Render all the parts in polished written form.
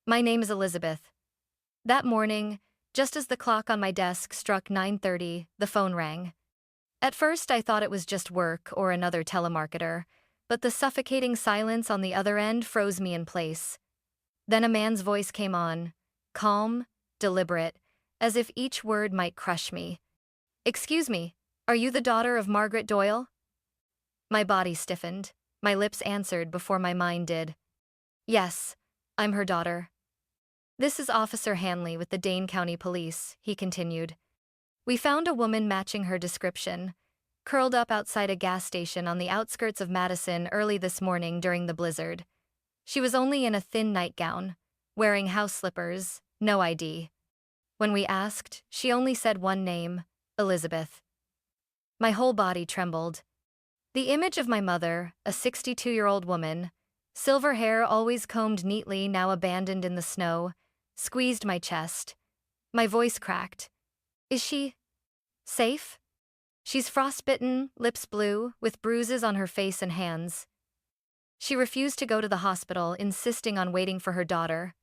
My name is Elizabeth. That morning, just as the clock on my desk struck 9:30, the phone rang. At first, I thought it was just work or another telemarketer, but the suffocating silence on the other end froze me in place. Then a man's voice came on, calm, deliberate, as if each word might crush me. "Excuse me, are you the daughter of Margaret Doyle?" My body stiffened. My lips answered before my mind did. "Yes, I'm her daughter." "This is Officer Hanley with the Dane County Police," he continued. "We found a woman matching her description, curled up outside a gas station on the outskirts of Madison early this morning during the blizzard. She was only in a thin nightgown, wearing house slippers, no ID. When we asked, she only said one name, Elizabeth." My whole body trembled. The image of my mother, a 62-year-old woman, silver hair always combed neatly, now abandoned in the snow, squeezed my chest. My voice cracked. "Is she safe?" "She's frostbitten, lips blue, with bruises on her face and hands. She refused to go to the hospital, insisting on waiting for her daughter.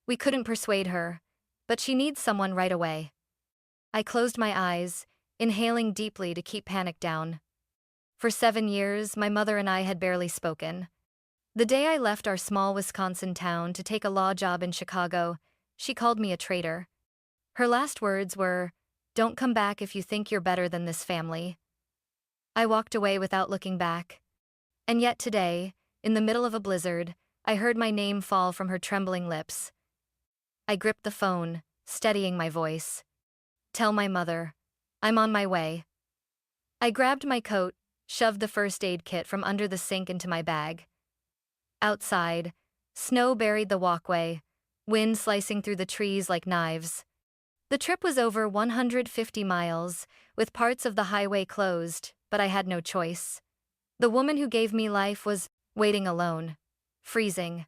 We couldn't persuade her, but she needs someone right away." I closed my eyes, inhaling deeply to keep panic down. For 7 years, my mother and I had barely spoken. The day I left our small Wisconsin town to take a law job in Chicago, she called me a traitor. Her last words were, "Don't come back if you think you're better than this family." I walked away without looking back. And yet today, in the middle of a blizzard, I heard my name fall from her trembling lips. I gripped the phone, steadying my voice. "Tell my mother. I'm on my way." I grabbed my coat, shoved the first aid kit from under the sink into my bag. Outside, snow buried the walkway, wind slicing through the trees like knives. The trip was over 150 miles, with parts of the highway closed, but I had no choice. The woman who gave me life was waiting alone, freezing.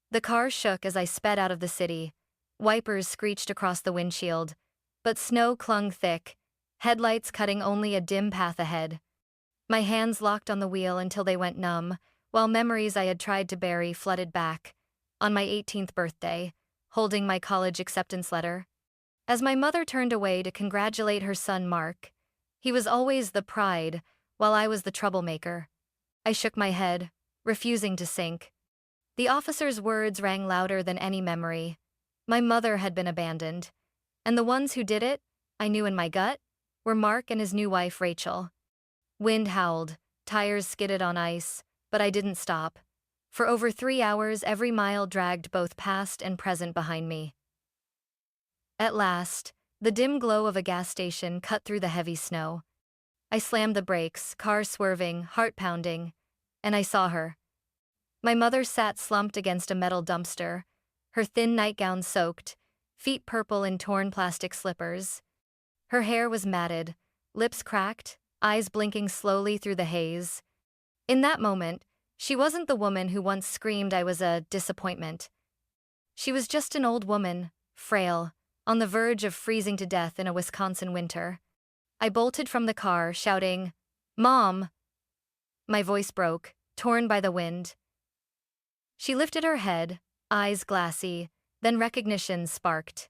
The car shook as I sped out of the city. Wipers screeched across the windshield, but snow clung thick, headlights cutting only a dim path ahead. My hands locked on the wheel until they went numb, while memories I had tried to bury flooded back. On my 18th birthday, holding my college acceptance letter. As my mother turned away to congratulate her son Mark, he was always the pride, while I was the troublemaker. I shook my head, refusing to sink. The officer's words rang louder than any memory. My mother had been abandoned, and the ones who did it, I knew in my gut, were Mark and his new wife Rachel. Wind howled, tires skidded on ice, but I didn't stop. For over 3 hours, every mile dragged both past and present behind me. At last, the dim glow of a gas station cut through the heavy snow. I slammed the brakes, car swerving, heart pounding, and I saw her. My mother sat slumped against a metal dumpster, her thin nightgown soaked, feet purple in torn plastic slippers. Her hair was matted, lips cracked, eyes blinking slowly through the haze. In that moment, she wasn't the woman who once screamed I was a disappointment. She was just an old woman, frail, on the verge of freezing to death in a Wisconsin winter. I bolted from the car, shouting, "Mom!" My voice broke, torn by the wind. She lifted her head, eyes glassy, then recognition sparked.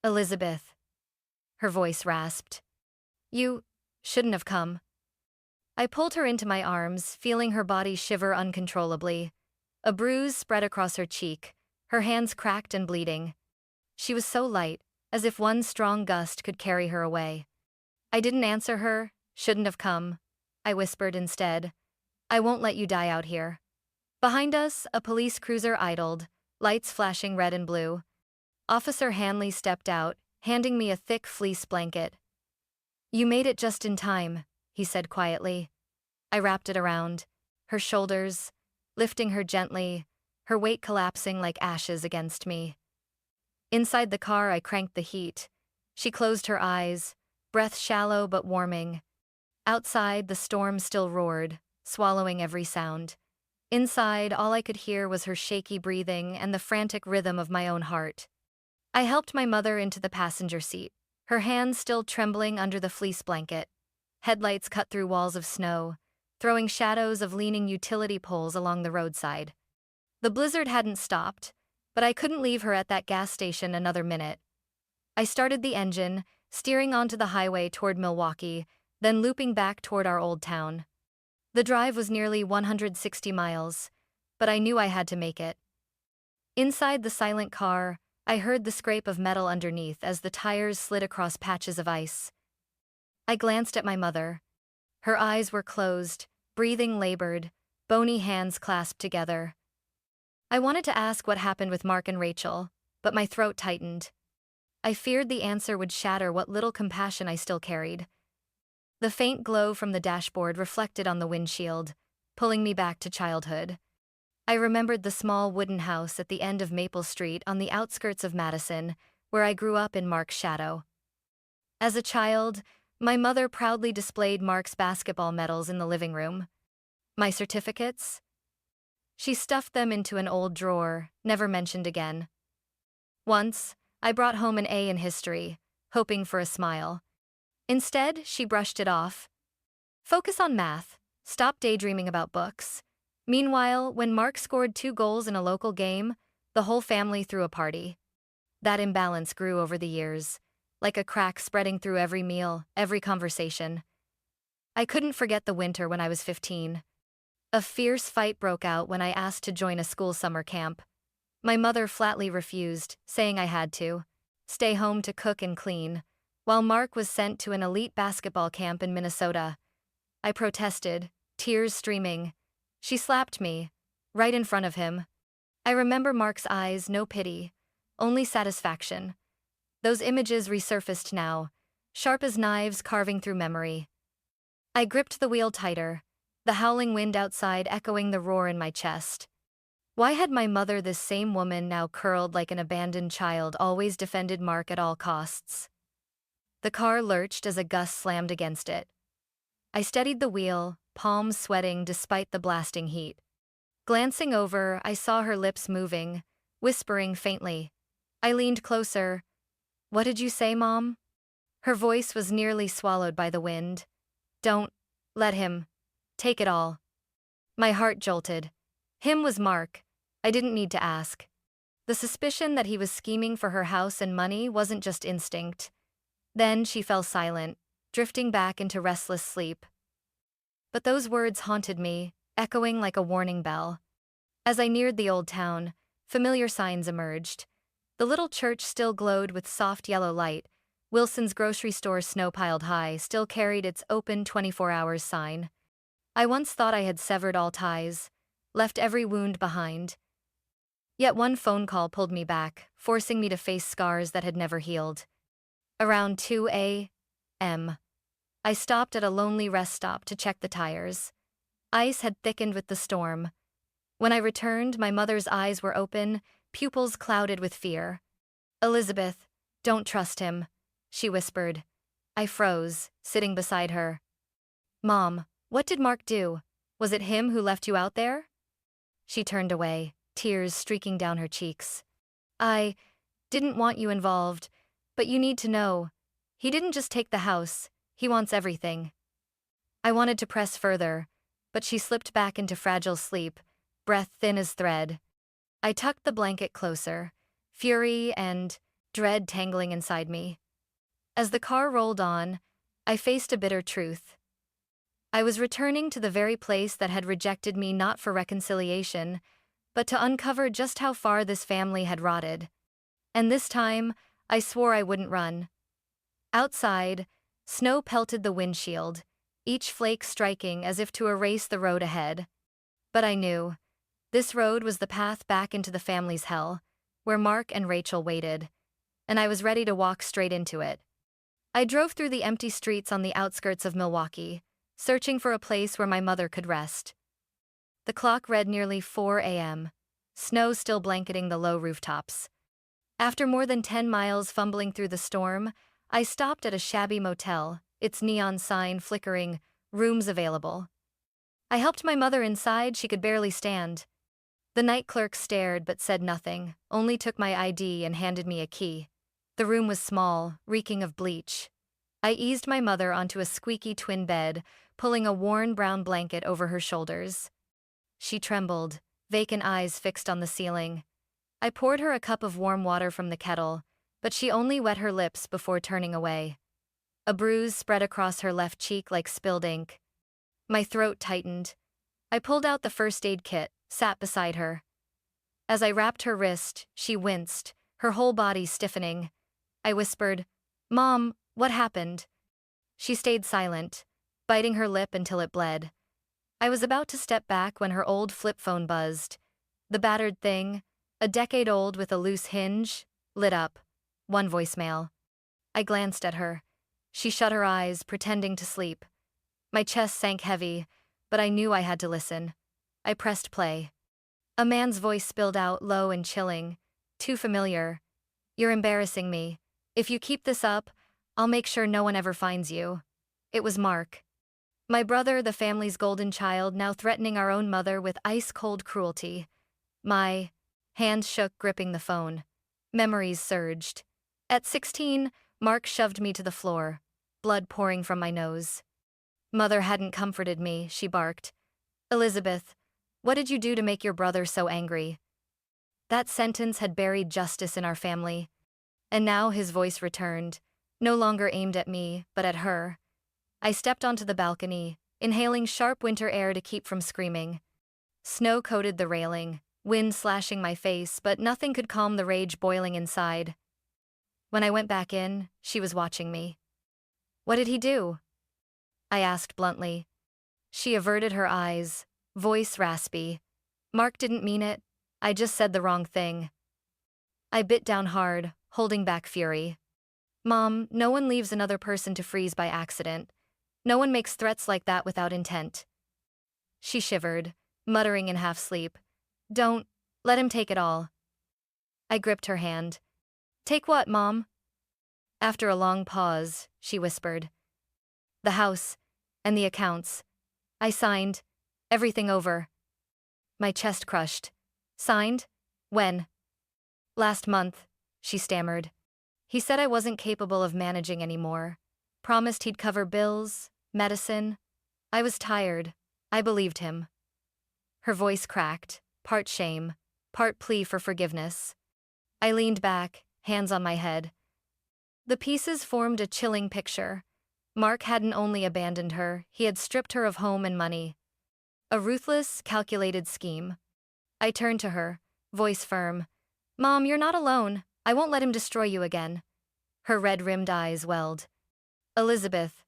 "Elizabeth." Her voice rasped. "You shouldn't have come." I pulled her into my arms, feeling her body shiver uncontrollably. A bruise spread across her cheek, her hands cracked and bleeding. She was so light, as if one strong gust could carry her away. I didn't answer her, "Shouldn't have come." I whispered instead, "I won't let you die out here." Behind us, a police cruiser idled, lights flashing red and blue. Officer Hanley stepped out, handing me a thick fleece blanket. "You made it just in time," he said quietly. I wrapped it around her shoulders, lifting her gently, her weight collapsing like ashes against me. Inside the car, I cranked the heat. She closed her eyes, breath shallow but warming. Outside, the storm still roared, swallowing every sound. Inside, all I could hear was her shaky breathing and the frantic rhythm of my own heart. I helped my mother into the passenger seat, her hands still trembling under the fleece blanket. Headlights cut through walls of snow, throwing shadows of leaning utility poles along the roadside. The blizzard hadn't stopped, but I couldn't leave her at that gas station another minute. I started the engine, steering onto the highway toward Milwaukee, then looping back toward our old town. The drive was nearly 160 miles, but I knew I had to make it. Inside the silent car, I heard the scrape of metal underneath as the tires slid across patches of ice. I glanced at my mother. Her eyes were closed, breathing labored, bony hands clasped together. I wanted to ask what happened with Mark and Rachel, but my throat tightened. I feared the answer would shatter what little compassion I still carried. The faint glow from the dashboard reflected on the windshield, pulling me back to childhood. I remembered the small wooden house at the end of Maple Street on the outskirts of Madison, where I grew up in Mark's shadow. As a child, my mother proudly displayed Mark's basketball medals in the living room. My certificates? She stuffed them into an old drawer, never mentioned again. Once, I brought home an A in history, hoping for a smile. Instead, she brushed it off. Focus on math. Stop daydreaming about books. Meanwhile, when Mark scored 2 goals in a local game, the whole family threw a party. That imbalance grew over the years, like a crack spreading through every meal, every conversation. I couldn't forget the winter when I was 15. A fierce fight broke out when I asked to join a school summer camp. My mother flatly refused, saying I had to stay home to cook and clean, while Mark was sent to an elite basketball camp in Minnesota. I protested, tears streaming. She slapped me, right in front of him. I remember Mark's eyes, no pity, only satisfaction. Those images resurfaced now, sharp as knives carving through memory. I gripped the wheel tighter, the howling wind outside echoing the roar in my chest. Why had my mother, this same woman now curled like an abandoned child, always defended Mark at all costs? The car lurched as a gust slammed against it. I steadied the wheel, palms sweating despite the blasting heat. Glancing over, I saw her lips moving, whispering faintly. I leaned closer. "What did you say, Mom?" Her voice was nearly swallowed by the wind. "Don't let him take it all." My heart jolted. Him was Mark. I didn't need to ask. The suspicion that he was scheming for her house and money wasn't just instinct. Then she fell silent, drifting back into restless sleep. But those words haunted me, echoing like a warning bell. As I neared the old town, familiar signs emerged. The little church still glowed with soft yellow light. Wilson's grocery store, snow piled high, still carried its open 24 hours sign. I once thought I had severed all ties, left every wound behind. Yet one phone call pulled me back, forcing me to face scars that had never healed. Around 2 a.m., I stopped at a lonely rest stop to check the tires. Ice had thickened with the storm. When I returned, my mother's eyes were open, pupils clouded with fear. "Elizabeth, don't trust him," she whispered. I froze, sitting beside her. "Mom, what did Mark do? Was it him who left you out there?" She turned away, tears streaking down her cheeks. "I didn't want you involved, but you need to know. He didn't just take the house, he wants everything." I wanted to press further, but she slipped back into fragile sleep, breath thin as thread. I tucked the blanket closer, fury and dread tangling inside me. As the car rolled on, I faced a bitter truth. I was returning to the very place that had rejected me, not for reconciliation, but to uncover just how far this family had rotted. And this time, I swore I wouldn't run. Outside, snow pelted the windshield, each flake striking as if to erase the road ahead. But I knew. This road was the path back into the family's hell, where Mark and Rachel waited, and I was ready to walk straight into it. I drove through the empty streets on the outskirts of Milwaukee, searching for a place where my mother could rest. The clock read nearly 4 a.m., snow still blanketing the low rooftops. After more than 10 miles fumbling through the storm, I stopped at a shabby motel, its neon sign flickering, "Rooms available." I helped my mother inside. She could barely stand. The night clerk stared but said nothing, only took my ID and handed me a key. The room was small, reeking of bleach. I eased my mother onto a squeaky twin bed, pulling a worn brown blanket over her shoulders. She trembled, vacant eyes fixed on the ceiling. I poured her a cup of warm water from the kettle, but she only wet her lips before turning away. A bruise spread across her left cheek like spilled ink. My throat tightened. I pulled out the first aid kit, sat beside her. As I wrapped her wrist, she winced, her whole body stiffening. I whispered, "Mom, what happened?" She stayed silent, biting her lip until it bled. I was about to step back when her old flip phone buzzed. The battered thing, a decade old with a loose hinge, lit up. One voicemail. I glanced at her. She shut her eyes, pretending to sleep. My chest sank heavy, but I knew I had to listen. I pressed play. A man's voice spilled out, low and chilling. Too familiar. "You're embarrassing me. If you keep this up, I'll make sure no one ever finds you." It was Mark. My brother, the family's golden child, now threatening our own mother with ice-cold cruelty. My hands shook, gripping the phone. Memories surged. At 16, Mark shoved me to the floor, blood pouring from my nose. Mother hadn't comforted me, she barked. "Elizabeth, what did you do to make your brother so angry?" That sentence had buried justice in our family. And now his voice returned, no longer aimed at me, but at her. I stepped onto the balcony, inhaling sharp winter air to keep from screaming. Snow coated the railing, wind slashing my face, but nothing could calm the rage boiling inside. When I went back in, she was watching me. "What did he do?" I asked bluntly. She averted her eyes, voice raspy. "Mark didn't mean it. I just said the wrong thing." I bit down hard, holding back fury. "Mom, no one leaves another person to freeze by accident. No one makes threats like that without intent." She shivered, muttering in half-sleep. "Don't let him take it all." I gripped her hand. "Take what, Mom?" After a long pause, she whispered. "The house, and the accounts. I signed. Everything over." My chest crushed. "Signed? When?" "Last month," she stammered. "He said I wasn't capable of managing anymore. Promised he'd cover bills, medicine." I was tired. I believed him. Her voice cracked, part shame, part plea for forgiveness. I leaned back, hands on my head. The pieces formed a chilling picture. Mark hadn't only abandoned her, he had stripped her of home and money. A ruthless, calculated scheme. I turned to her, voice firm. "Mom, you're not alone. I won't let him destroy you again." Her red-rimmed eyes welled. "Elizabeth,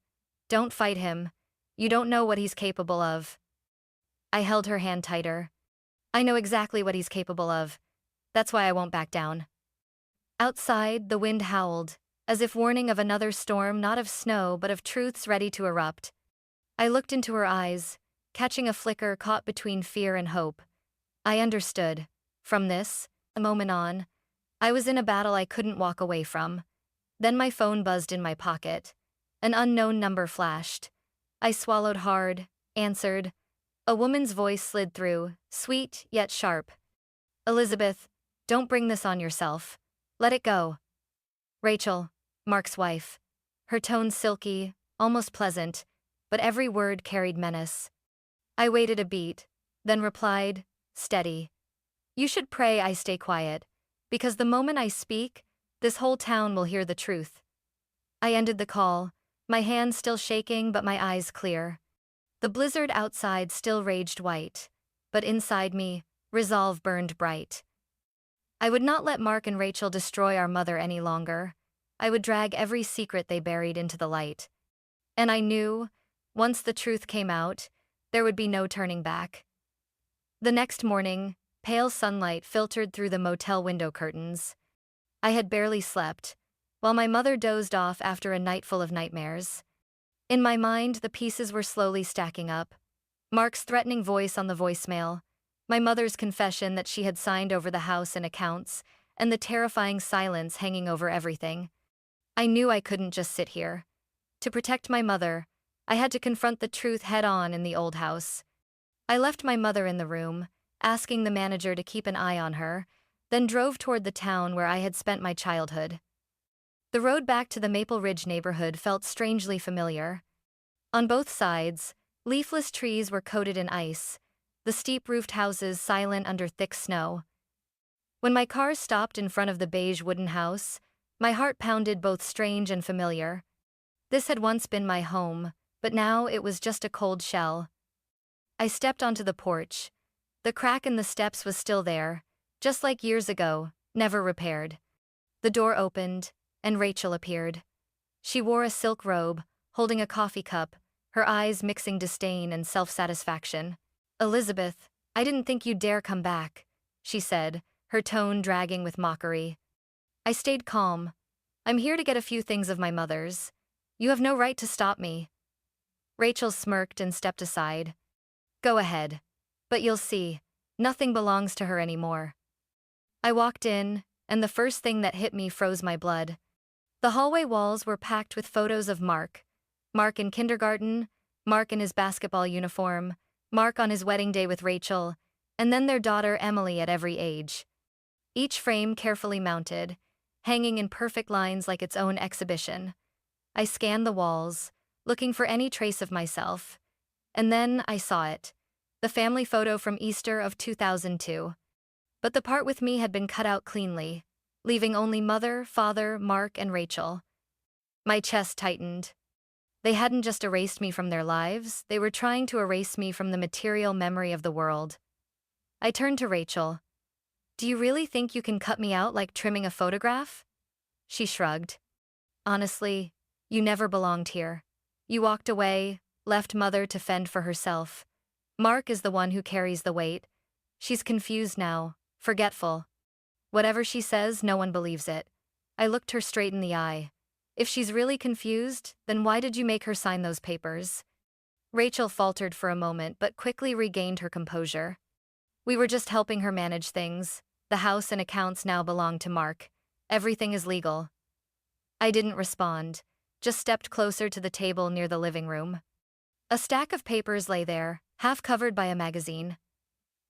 don't fight him. You don't know what he's capable of." I held her hand tighter. "I know exactly what he's capable of. That's why I won't back down." Outside, the wind howled, as if warning of another storm, not of snow, but of truths ready to erupt. I looked into her eyes, catching a flicker caught between fear and hope. I understood. From this moment on, I was in a battle I couldn't walk away from. Then my phone buzzed in my pocket. An unknown number flashed. I swallowed hard, answered. A woman's voice slid through, sweet yet sharp. "Elizabeth, don't bring this on yourself. Let it go." "Rachel," Mark's wife. Her tone silky, almost pleasant, but every word carried menace. I waited a beat, then replied, steady. "You should pray I stay quiet, because the moment I speak, this whole town will hear the truth." I ended the call, my hands still shaking but my eyes clear. The blizzard outside still raged white, but inside me, resolve burned bright. I would not let Mark and Rachel destroy our mother any longer. I would drag every secret they buried into the light. And I knew, once the truth came out, there would be no turning back. The next morning, pale sunlight filtered through the motel window curtains. I had barely slept, while my mother dozed off after a night full of nightmares. In my mind, the pieces were slowly stacking up. Mark's threatening voice on the voicemail, my mother's confession that she had signed over the house and accounts, and the terrifying silence hanging over everything. I knew I couldn't just sit here. To protect my mother, I had to confront the truth head-on in the old house. I left my mother in the room, asking the manager to keep an eye on her, then drove toward the town where I had spent my childhood. The road back to the Maple Ridge neighborhood felt strangely familiar. On both sides, leafless trees were coated in ice, the steep-roofed houses silent under thick snow. When my car stopped in front of the beige wooden house, my heart pounded both strange and familiar. This had once been my home, but now it was just a cold shell. I stepped onto the porch. The crack in the steps was still there, just like years ago, never repaired. The door opened, and Rachel appeared. She wore a silk robe, holding a coffee cup, her eyes mixing disdain and self-satisfaction. "Elizabeth, I didn't think you'd dare come back," she said, her tone dragging with mockery. I stayed calm. "I'm here to get a few things of my mother's. You have no right to stop me." Rachel smirked and stepped aside. "Go ahead. But you'll see, nothing belongs to her anymore." I walked in, and the first thing that hit me froze my blood. The hallway walls were packed with photos of Mark. Mark in kindergarten, Mark in his basketball uniform, Mark on his wedding day with Rachel, and then their daughter Emily at every age. Each frame carefully mounted, hanging in perfect lines like its own exhibition. I scanned the walls, looking for any trace of myself. And then I saw it. The family photo from Easter of 2002. But the part with me had been cut out cleanly, leaving only mother, father, Mark, and Rachel. My chest tightened. They hadn't just erased me from their lives, they were trying to erase me from the material memory of the world. I turned to Rachel. "Do you really think you can cut me out like trimming a photograph?" She shrugged. "Honestly, you never belonged here. You walked away, left mother to fend for herself. Mark is the one who carries the weight. She's confused now, forgetful. Whatever she says, no one believes it." I looked her straight in the eye. "If she's really confused, then why did you make her sign those papers?" Rachel faltered for a moment but quickly regained her composure. "We were just helping her manage things. The house and accounts now belong to Mark. Everything is legal." I didn't respond, just stepped closer to the table near the living room. A stack of papers lay there, half covered by a magazine.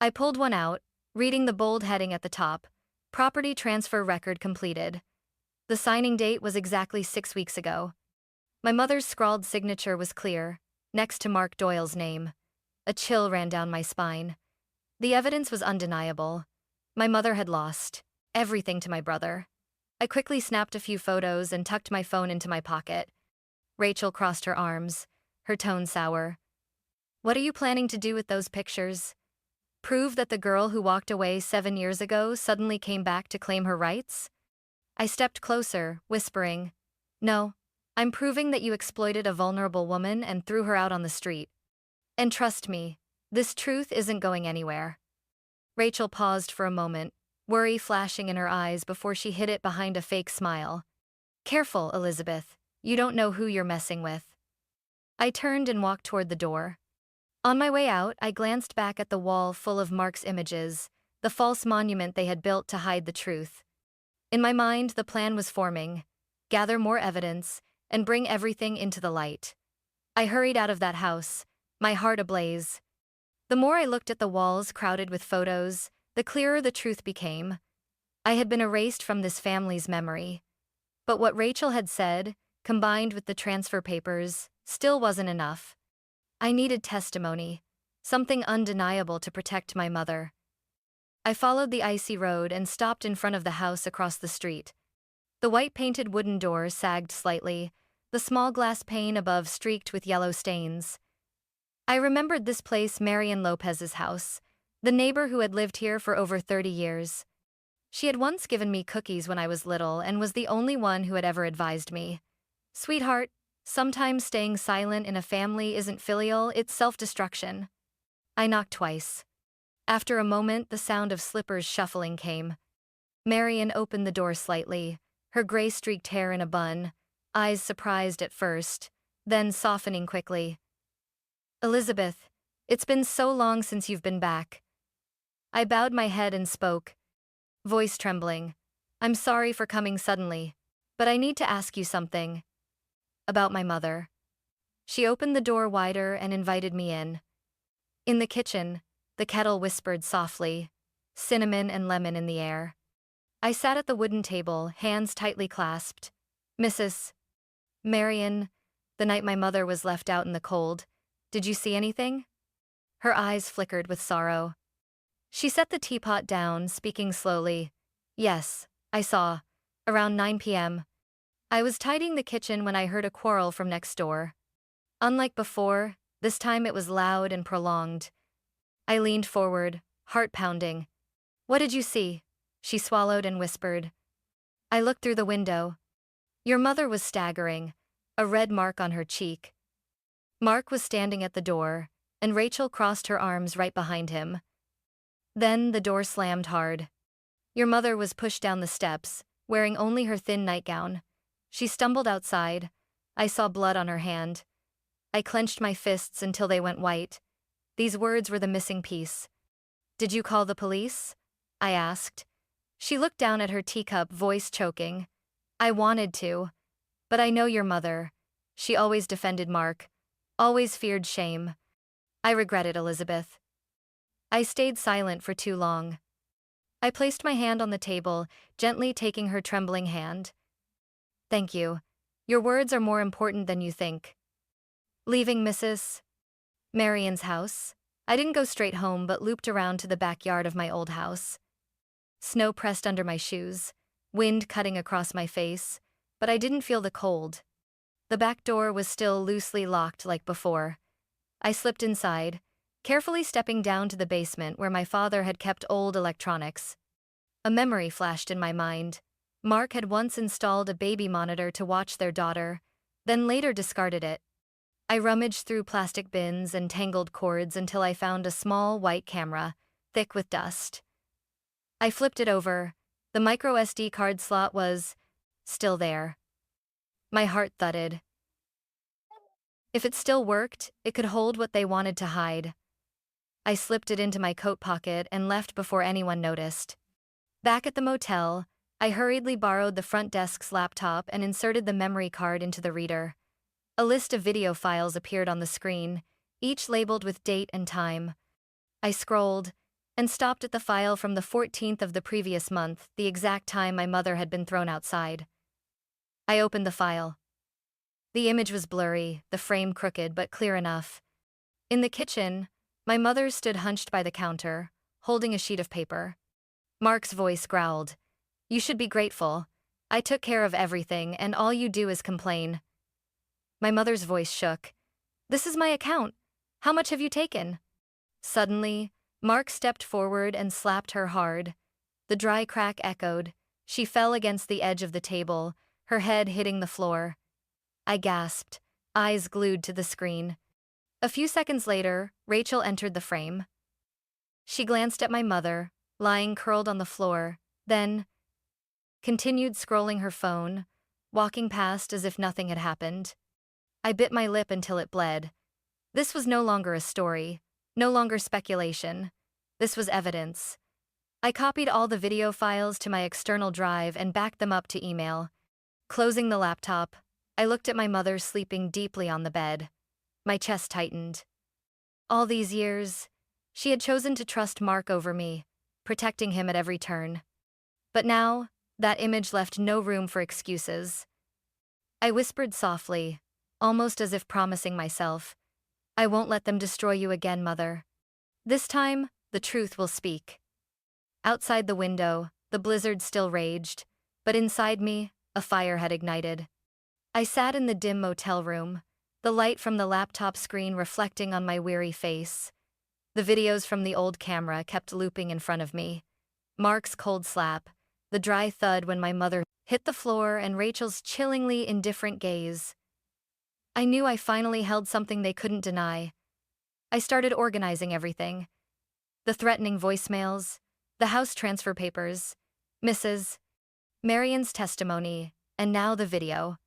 I pulled one out, reading the bold heading at the top, "Property transfer record completed." The signing date was exactly 6 weeks ago. My mother's scrawled signature was clear, next to Mark Doyle's name. A chill ran down my spine. The evidence was undeniable. My mother had lost everything to my brother. I quickly snapped a few photos and tucked my phone into my pocket. Rachel crossed her arms, her tone sour. "What are you planning to do with those pictures? Prove that the girl who walked away 7 years ago suddenly came back to claim her rights?" I stepped closer, whispering, "No, I'm proving that you exploited a vulnerable woman and threw her out on the street. And trust me, this truth isn't going anywhere." Rachel paused for a moment, worry flashing in her eyes before she hid it behind a fake smile. "Careful, Elizabeth. You don't know who you're messing with." I turned and walked toward the door. On my way out, I glanced back at the wall full of Mark's images, the false monument they had built to hide the truth. In my mind, the plan was forming: gather more evidence and bring everything into the light. I hurried out of that house, my heart ablaze. The more I looked at the walls crowded with photos, the clearer the truth became. I had been erased from this family's memory. But what Rachel had said, combined with the transfer papers, still wasn't enough. I needed testimony, something undeniable to protect my mother. I followed the icy road and stopped in front of the house across the street. The white-painted wooden door sagged slightly, the small glass pane above streaked with yellow stains. I remembered this place, Marian Lopez's house, the neighbor who had lived here for over 30 years. She had once given me cookies when I was little and was the only one who had ever advised me, "Sweetheart, sometimes staying silent in a family isn't filial, it's self-destruction." I knocked twice. After a moment, the sound of slippers shuffling came. Marian opened the door slightly, her gray-streaked hair in a bun, eyes surprised at first, then softening quickly. "Elizabeth, it's been so long since you've been back." I bowed my head and spoke, voice trembling. "I'm sorry for coming suddenly, but I need to ask you something. About my mother." She opened the door wider and invited me in. In the kitchen, the kettle whispered softly, cinnamon and lemon in the air. I sat at the wooden table, hands tightly clasped. "Mrs. Marian, the night my mother was left out in the cold, did you see anything?" Her eyes flickered with sorrow. She set the teapot down, speaking slowly. Yes, I saw. Around 9 p.m. I was tidying the kitchen when I heard a quarrel from next door. Unlike before, this time it was loud and prolonged. I leaned forward, heart pounding. What did you see? She swallowed and whispered. I looked through the window. Your mother was staggering, a red mark on her cheek. Mark was standing at the door, and Rachel crossed her arms right behind him. Then the door slammed hard. Your mother was pushed down the steps, wearing only her thin nightgown. She stumbled outside. I saw blood on her hand. I clenched my fists until they went white. These words were the missing piece. Did you call the police? I asked. She looked down at her teacup, voice choking. I wanted to. But I know your mother. She always defended Mark. Always feared shame. I regret it, Elizabeth. I stayed silent for too long. I placed my hand on the table, gently taking her trembling hand. Thank you. Your words are more important than you think. Leaving Mrs. Marion's house, I didn't go straight home but looped around to the backyard of my old house. Snow pressed under my shoes, wind cutting across my face, but I didn't feel the cold. The back door was still loosely locked like before. I slipped inside, carefully stepping down to the basement where my father had kept old electronics. A memory flashed in my mind. Mark had once installed a baby monitor to watch their daughter, then later discarded it. I rummaged through plastic bins and tangled cords until I found a small white camera, thick with dust. I flipped it over. The micro SD card slot was still there. My heart thudded. If it still worked, it could hold what they wanted to hide. I slipped it into my coat pocket and left before anyone noticed. Back at the motel, I hurriedly borrowed the front desk's laptop and inserted the memory card into the reader. A list of video files appeared on the screen, each labeled with date and time. I scrolled and stopped at the file from the 14th of the previous month, the exact time my mother had been thrown outside. I opened the file. The image was blurry, the frame crooked but clear enough. In the kitchen, my mother stood hunched by the counter, holding a sheet of paper. Mark's voice growled. You should be grateful. I took care of everything and all you do is complain. My mother's voice shook. This is my account. How much have you taken? Suddenly, Mark stepped forward and slapped her hard. The dry crack echoed. She fell against the edge of the table, her head hitting the floor. I gasped, eyes glued to the screen. A few seconds later, Rachel entered the frame. She glanced at my mother, lying curled on the floor, then continued scrolling her phone, walking past as if nothing had happened. I bit my lip until it bled. This was no longer a story, no longer speculation. This was evidence. I copied all the video files to my external drive and backed them up to email. Closing the laptop, I looked at my mother sleeping deeply on the bed. My chest tightened. All these years, she had chosen to trust Mark over me, protecting him at every turn. But now, that image left no room for excuses. I whispered softly, almost as if promising myself, I won't let them destroy you again, Mother. This time, the truth will speak. Outside the window, the blizzard still raged, but inside me, a fire had ignited. I sat in the dim motel room, the light from the laptop screen reflecting on my weary face. The videos from the old camera kept looping in front of me. Mark's cold slap, the dry thud when my mother hit the floor, and Rachel's chillingly indifferent gaze. I knew I finally held something they couldn't deny. I started organizing everything. The threatening voicemails, the house transfer papers, Mrs. Marion's testimony, and now the video.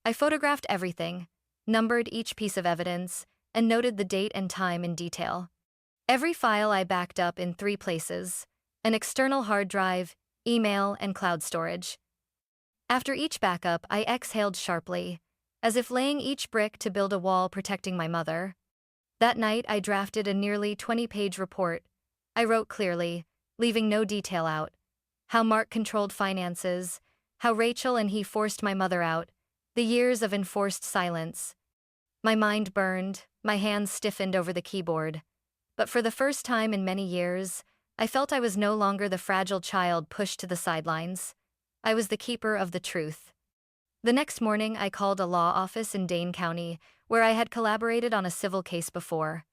I photographed everything, numbered each piece of evidence, and noted the date and time in detail. Every file I backed up in 3 places: an external hard drive, email, and cloud storage. After each backup, I exhaled sharply, as if laying each brick to build a wall protecting my mother. That night, I drafted a nearly 20-page report. I wrote clearly, leaving no detail out. How Mark controlled finances, how Rachel and he forced my mother out, the years of enforced silence. My mind burned, my hands stiffened over the keyboard. But for the first time in many years, I felt I was no longer the fragile child pushed to the sidelines. I was the keeper of the truth. The next morning, I called a law office in Dane County, where I had collaborated on a civil case before.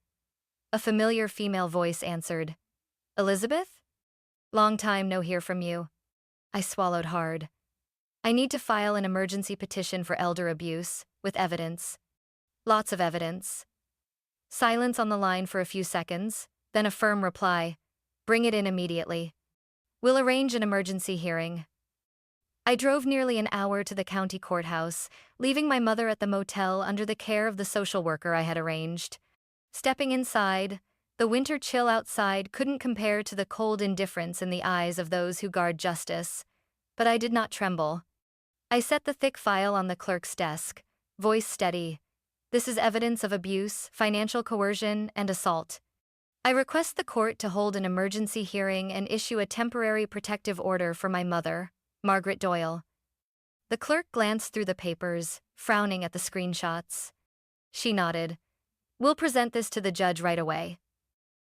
A familiar female voice answered. Elizabeth? Long time no hear from you. I swallowed hard. I need to file an emergency petition for elder abuse, with evidence. Lots of evidence. Silence on the line for a few seconds, then a firm reply. Bring it in immediately. We'll arrange an emergency hearing. I drove nearly an hour to the county courthouse, leaving my mother at the motel under the care of the social worker I had arranged. Stepping inside, the winter chill outside couldn't compare to the cold indifference in the eyes of those who guard justice. But I did not tremble. I set the thick file on the clerk's desk, voice steady. This is evidence of abuse, financial coercion, and assault. I request the court to hold an emergency hearing and issue a temporary protective order for my mother, Margaret Doyle. The clerk glanced through the papers, frowning at the screenshots. She nodded. We'll present this to the judge right away.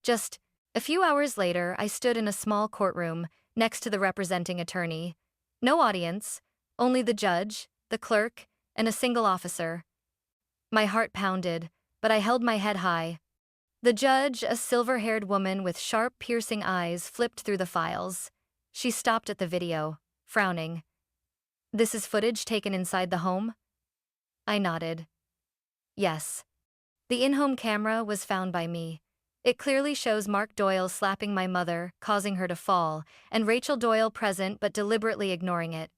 Just a few hours later, I stood in a small courtroom next to the representing attorney. No audience, only the judge, the clerk, and a single officer. My heart pounded, but I held my head high. The judge, a silver-haired woman with sharp, piercing eyes, flipped through the files. She stopped at the video, frowning. This is footage taken inside the home? I nodded. Yes. The in-home camera was found by me. It clearly shows Mark Doyle slapping my mother, causing her to fall, and Rachel Doyle present but deliberately ignoring it.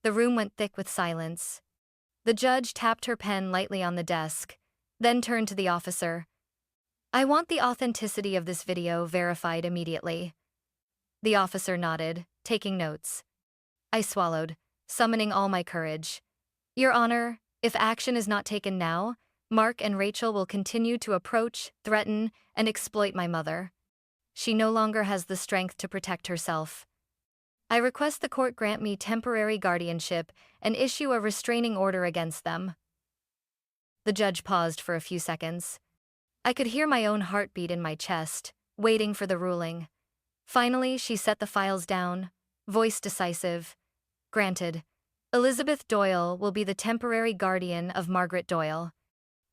The room went thick with silence. The judge tapped her pen lightly on the desk, then turned to the officer. I want the authenticity of this video verified immediately. The officer nodded, taking notes. I swallowed, summoning all my courage. Your Honor, if action is not taken now, Mark and Rachel will continue to approach, threaten, and exploit my mother. She no longer has the strength to protect herself. I request the court grant me temporary guardianship and issue a restraining order against them. The judge paused for a few seconds. I could hear my own heartbeat in my chest, waiting for the ruling. Finally, she set the files down, voice decisive. Granted. Elizabeth Doyle will be the temporary guardian of Margaret Doyle.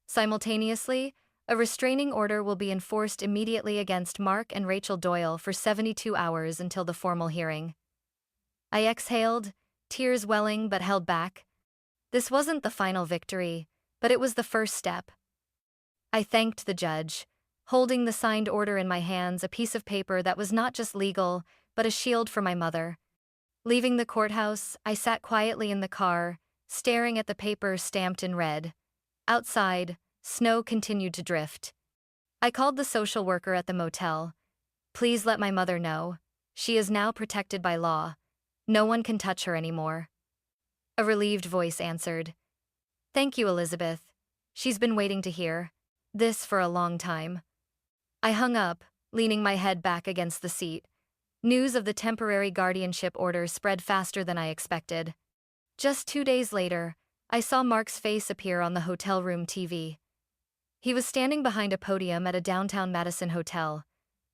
Simultaneously, a restraining order will be enforced immediately against Mark and Rachel Doyle for 72 hours until the formal hearing. I exhaled, tears welling but held back. This wasn't the final victory, but it was the first step. I thanked the judge, holding the signed order in my hands, a piece of paper that was not just legal, but a shield for my mother. Leaving the courthouse, I sat quietly in the car, staring at the paper stamped in red. Outside, snow continued to drift. I called the social worker at the motel. Please let my mother know. She is now protected by law. No one can touch her anymore. A relieved voice answered. Thank you, Elizabeth. She's been waiting to hear this for a long time. I hung up, leaning my head back against the seat. News of the temporary guardianship order spread faster than I expected. Just 2 days later, I saw Mark's face appear on the hotel room TV. He was standing behind a podium at a downtown Madison hotel,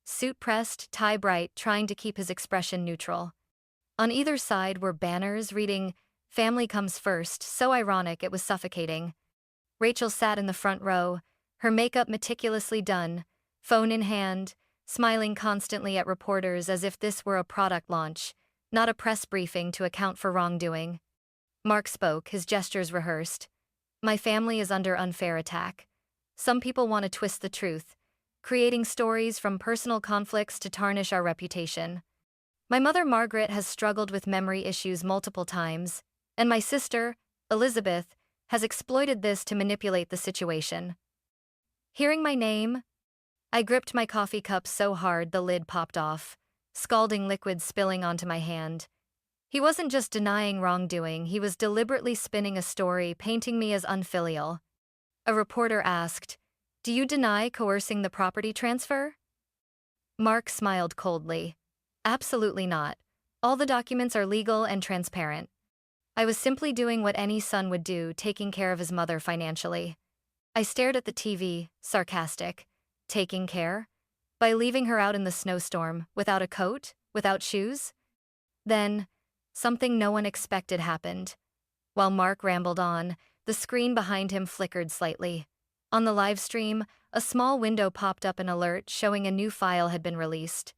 suit pressed, tie bright, trying to keep his expression neutral. On either side were banners reading, "Family comes first," so ironic it was suffocating. Rachel sat in the front row, her makeup meticulously done, phone in hand, smiling constantly at reporters as if this were a product launch, not a press briefing to account for wrongdoing. Mark spoke, his gestures rehearsed. My family is under unfair attack. Some people want to twist the truth, creating stories from personal conflicts to tarnish our reputation. My mother Margaret has struggled with memory issues multiple times, and my sister, Elizabeth, has exploited this to manipulate the situation. Hearing my name, I gripped my coffee cup so hard the lid popped off, scalding liquid spilling onto my hand. He wasn't just denying wrongdoing, he was deliberately spinning a story, painting me as unfilial. A reporter asked, "Do you deny coercing the property transfer?" Mark smiled coldly. "Absolutely not. All the documents are legal and transparent. I was simply doing what any son would do, taking care of his mother financially." I stared at the TV, sarcastic. Taking care? By leaving her out in the snowstorm, without a coat, without shoes? Then, something no one expected happened. While Mark rambled on, the screen behind him flickered slightly. On the live stream, a small window popped up an alert showing a new file had been released.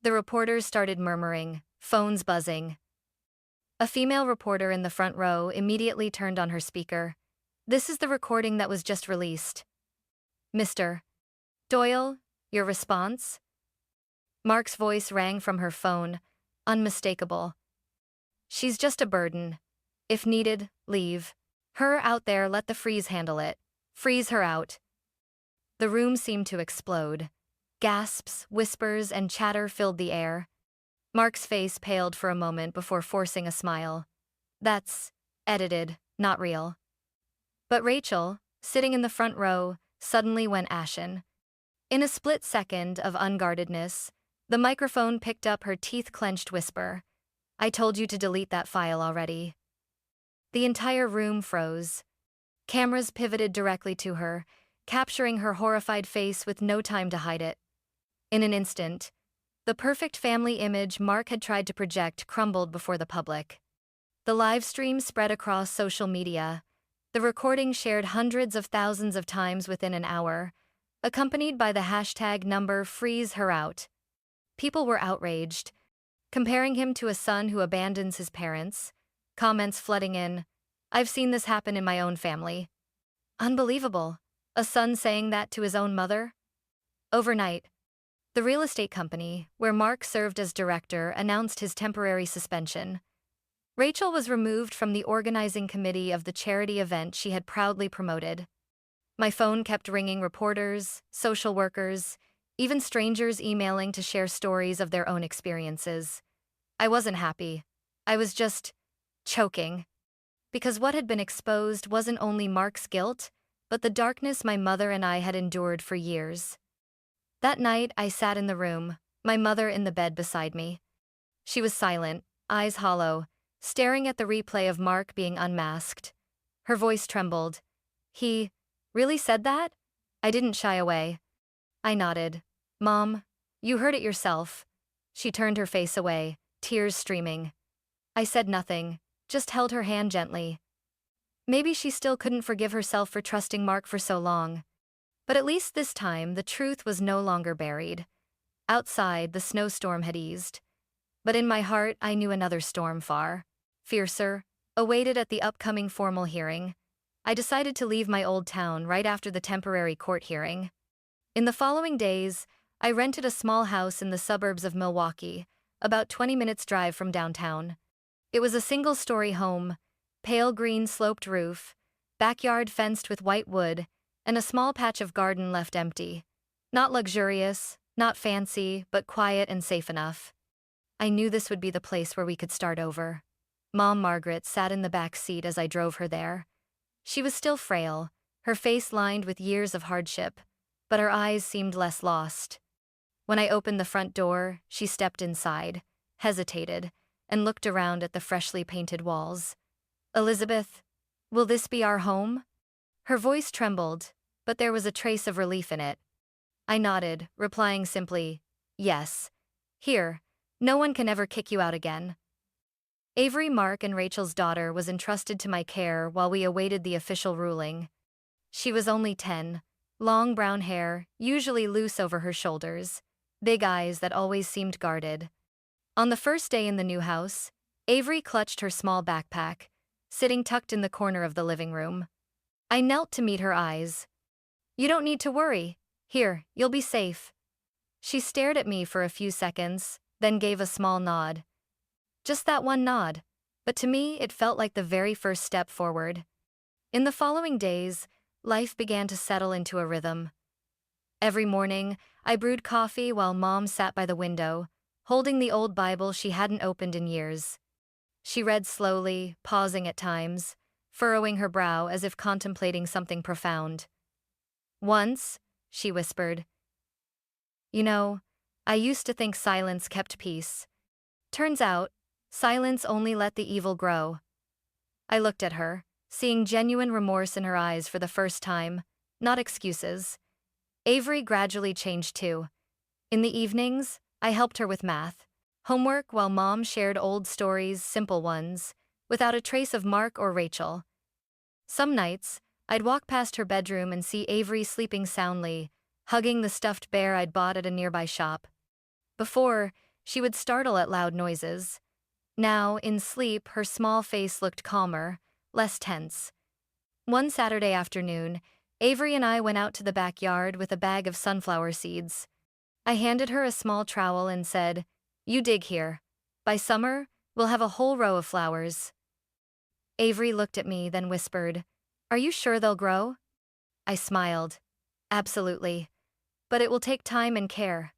The reporters started murmuring, phones buzzing. A female reporter in the front row immediately turned on her speaker. "This is the recording that was just released. Mr. Doyle, your response?" Mark's voice rang from her phone, unmistakable. "She's just a burden. If needed, leave her out there, let the freeze handle it. Freeze her out." The room seemed to explode. Gasps, whispers, and chatter filled the air. Mark's face paled for a moment before forcing a smile. "That's edited, not real." But Rachel, sitting in the front row, suddenly went ashen. In a split second of unguardedness, the microphone picked up her teeth-clenched whisper. "I told you to delete that file already." The entire room froze. Cameras pivoted directly to her, capturing her horrified face with no time to hide it. In an instant, the perfect family image Mark had tried to project crumbled before the public. The live stream spread across social media, the recording shared hundreds of thousands of times within an hour, accompanied by the hashtag number #FreezeHerOut. People were outraged, comparing him to a son who abandons his parents, comments flooding in, "I've seen this happen in my own family." Unbelievable. A son saying that to his own mother? Overnight, the real estate company, where Mark served as director, announced his temporary suspension. Rachel was removed from the organizing committee of the charity event she had proudly promoted. My phone kept ringing reporters, social workers, even strangers emailing to share stories of their own experiences. I wasn't happy. I was just choking. Because what had been exposed wasn't only Mark's guilt, but the darkness my mother and I had endured for years. That night, I sat in the room, my mother in the bed beside me. She was silent, eyes hollow, staring at the replay of Mark being unmasked. Her voice trembled. "He really said that?" I didn't shy away. I nodded. "Mom, you heard it yourself." She turned her face away, tears streaming. I said nothing, just held her hand gently. Maybe she still couldn't forgive herself for trusting Mark for so long. But at least this time, the truth was no longer buried. Outside, the snowstorm had eased. But in my heart, I knew another storm far fiercer awaited at the upcoming formal hearing. I decided to leave my old town right after the temporary court hearing. In the following days, I rented a small house in the suburbs of Milwaukee, about 20 minutes' drive from downtown. It was a single-story home, pale green sloped roof, backyard fenced with white wood, and a small patch of garden left empty. Not luxurious, not fancy, but quiet and safe enough. I knew this would be the place where we could start over. Mom Margaret sat in the back seat as I drove her there. She was still frail, her face lined with years of hardship, but her eyes seemed less lost. When I opened the front door, she stepped inside, hesitated, and looked around at the freshly painted walls. "Elizabeth, will this be our home?" Her voice trembled, but there was a trace of relief in it. I nodded, replying simply, "Yes. Here, no one can ever kick you out again." Avery, Mark and Rachel's daughter, was entrusted to my care while we awaited the official ruling. She was only 10, long brown hair, usually loose over her shoulders, big eyes that always seemed guarded. On the first day in the new house, Avery clutched her small backpack, sitting tucked in the corner of the living room. I knelt to meet her eyes. "You don't need to worry. Here, you'll be safe." She stared at me for a few seconds, then gave a small nod. Just that one nod, but to me it felt like the very first step forward. In the following days, life began to settle into a rhythm. Every morning, I brewed coffee while Mom sat by the window, holding the old Bible she hadn't opened in years. She read slowly, pausing at times, furrowing her brow as if contemplating something profound. "Once," she whispered, "you know, I used to think silence kept peace. Turns out, silence only let the evil grow." I looked at her, seeing genuine remorse in her eyes for the first time, not excuses. Avery gradually changed too. In the evenings, I helped her with math, homework while Mom shared old stories, simple ones, without a trace of Mark or Rachel. Some nights, I'd walk past her bedroom and see Avery sleeping soundly, hugging the stuffed bear I'd bought at a nearby shop. Before, she would startle at loud noises. Now, in sleep, her small face looked calmer, less tense. One Saturday afternoon, Avery and I went out to the backyard with a bag of sunflower seeds. I handed her a small trowel and said, "You dig here. By summer, we'll have a whole row of flowers." Avery looked at me, then whispered, "Are you sure they'll grow?" I smiled. "Absolutely. But it will take time and care."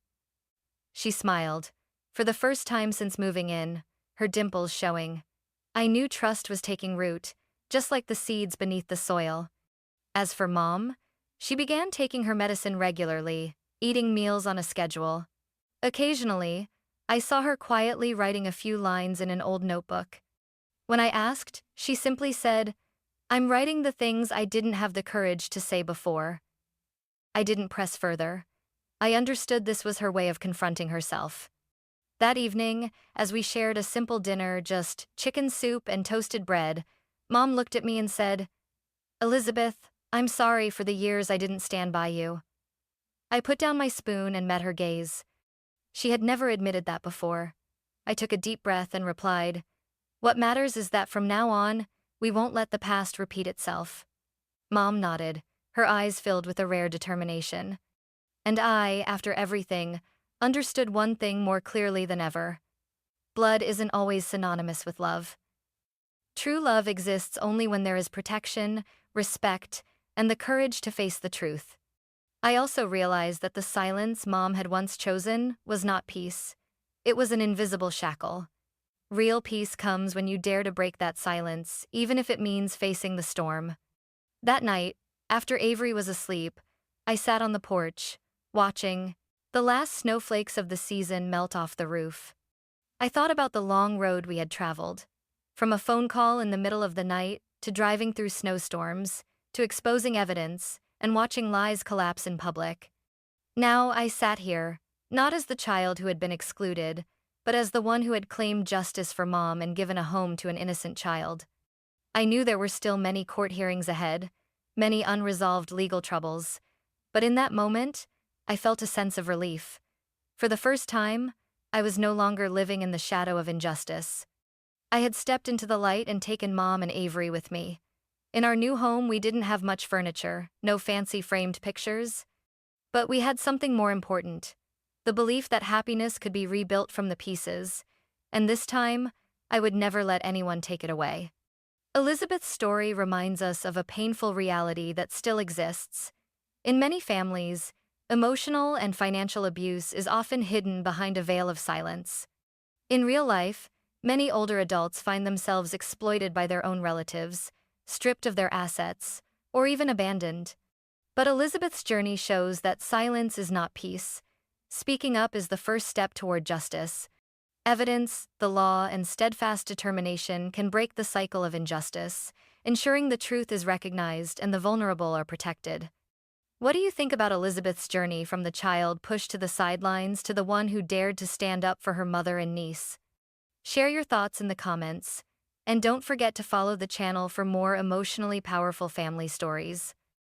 She smiled, for the first time since moving in, her dimples showing. I knew trust was taking root, just like the seeds beneath the soil. As for Mom, she began taking her medicine regularly, eating meals on a schedule. Occasionally, I saw her quietly writing a few lines in an old notebook. When I asked, she simply said, "I'm writing the things I didn't have the courage to say before." I didn't press further. I understood this was her way of confronting herself. That evening, as we shared a simple dinner, just chicken soup and toasted bread, Mom looked at me and said, "Elizabeth, I'm sorry for the years I didn't stand by you." I put down my spoon and met her gaze. She had never admitted that before. I took a deep breath and replied, "What matters is that from now on, we won't let the past repeat itself." Mom nodded, her eyes filled with a rare determination. And I, after everything, understood one thing more clearly than ever. Blood isn't always synonymous with love. True love exists only when there is protection, respect, and the courage to face the truth. I also realized that the silence Mom had once chosen was not peace. It was an invisible shackle. Real peace comes when you dare to break that silence, even if it means facing the storm. That night, after Avery was asleep, I sat on the porch, watching the last snowflakes of the season melt off the roof. I thought about the long road we had traveled, from a phone call in the middle of the night to driving through snowstorms, to exposing evidence and watching lies collapse in public. Now I sat here, not as the child who had been excluded, but as the one who had claimed justice for Mom and given a home to an innocent child. I knew there were still many court hearings ahead, many unresolved legal troubles, but in that moment, I felt a sense of relief. For the first time, I was no longer living in the shadow of injustice. I had stepped into the light and taken Mom and Avery with me. In our new home, we didn't have much furniture, no fancy framed pictures. But we had something more important, the belief that happiness could be rebuilt from the pieces, and this time, I would never let anyone take it away. Elizabeth's story reminds us of a painful reality that still exists. In many families, emotional and financial abuse is often hidden behind a veil of silence. In real life, many older adults find themselves exploited by their own relatives, stripped of their assets, or even abandoned. But Elizabeth's journey shows that silence is not peace. Speaking up is the first step toward justice. Evidence, the law, and steadfast determination can break the cycle of injustice, ensuring the truth is recognized and the vulnerable are protected. What do you think about Elizabeth's journey from the child pushed to the sidelines to the one who dared to stand up for her mother and niece? Share your thoughts in the comments, and don't forget to follow the channel for more emotionally powerful family stories.